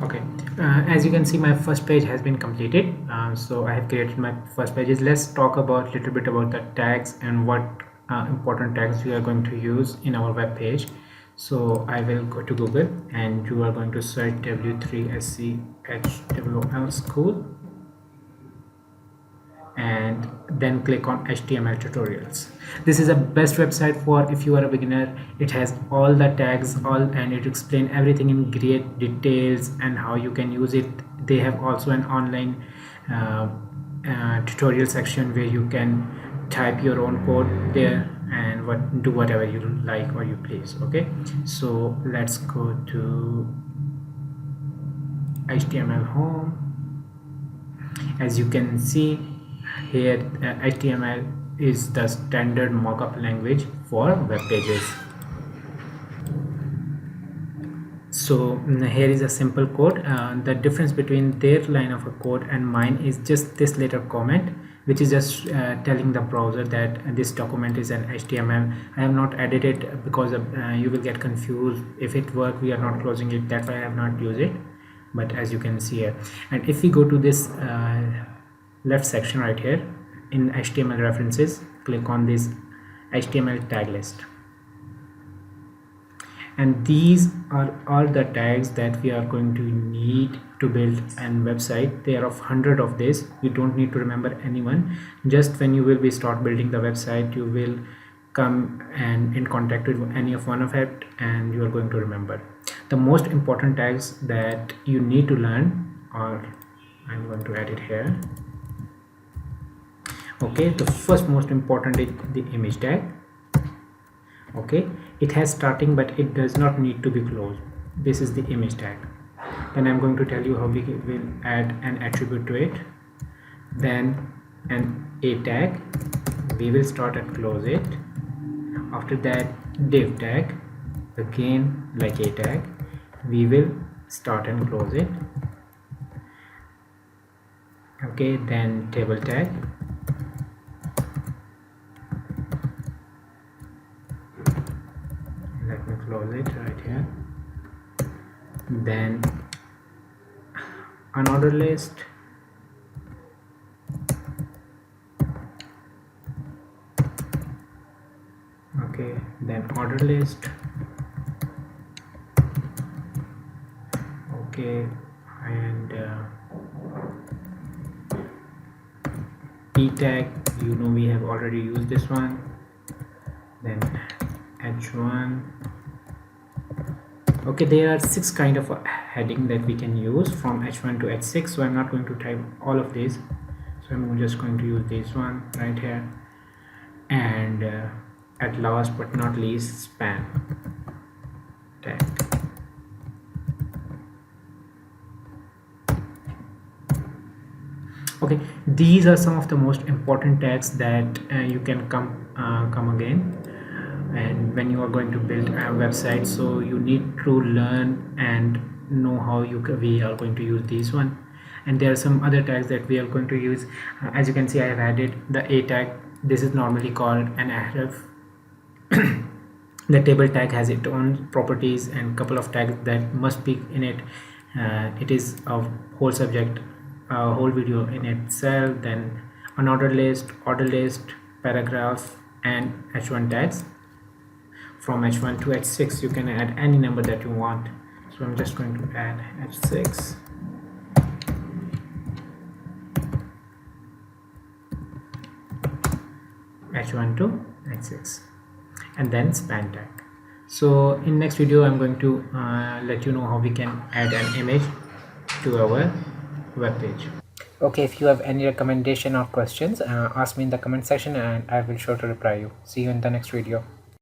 Okay, as you can see, my first page has been completed. So I have created my first pages. Let's talk about little bit about the tags and what important tags we are going to use in our web page. So I will go to Google and you are going to search W3SCHWL school and then click on HTML tutorials. This is the best website for if you are a beginner. It has all the tags and it explains everything in great details and how you can use it. They have also an online tutorial section where you can type your own code there and do whatever you like or you please. Okay, so let's go to HTML home. As you can see here, HTML is the standard markup language for web pages. So here is a simple code. The difference between their line of a code and mine is just this little comment, which is just telling the browser that this document is an HTML. I have not added it because you will get confused. If it works, we are not closing it. That's why I have not used it. But as you can see here, and if we go to this left section right here in HTML references, click on this HTML tag list, and these are all the tags that we are going to need to build a website. There are 100 of this. You don't need to remember anyone. Just when you will be start building the website, you will come and in contact with any of one of it and you are going to remember the most important tags that you need to learn. Or I'm going to add it here. Okay, the first most important is the image tag. Okay, it has starting but it does not need to be closed. This is the image tag. Then I'm going to tell you how we will add an attribute to it. Then an a tag, we will start and close it. After that, div tag, again like a tag, we will start and close it. Okay, then table tag, let me close it right here. Then unordered list, okay, then order list, okay, and p tag, you know we have already used this one. Then h1. Okay, there are 6 kind of heading that we can use from h1 to h6, so I'm not going to type all of these, so I'm just going to use this one right here. And at last but not least, span tag. Okay, these are some of the most important tags that you can come again and when you are going to build a website. So you need to learn and know how we are going to use this one. And there are some other tags that we are going to use. As you can see, I have added the a tag. This is normally called an href. The table tag has its own properties and couple of tags that must be in it. It is a whole subject, a whole video in itself. Then unordered list, order list, paragraph, and h1 tags. From h1 to h6 you can add any number that you want, so I'm just going to add h6. h1 to h6, and then span tag. So in next video I'm going to let you know how we can add an image to our web page. Okay, if you have any recommendation or questions, ask me in the comment section and I will sure to reply you. See you in the next video.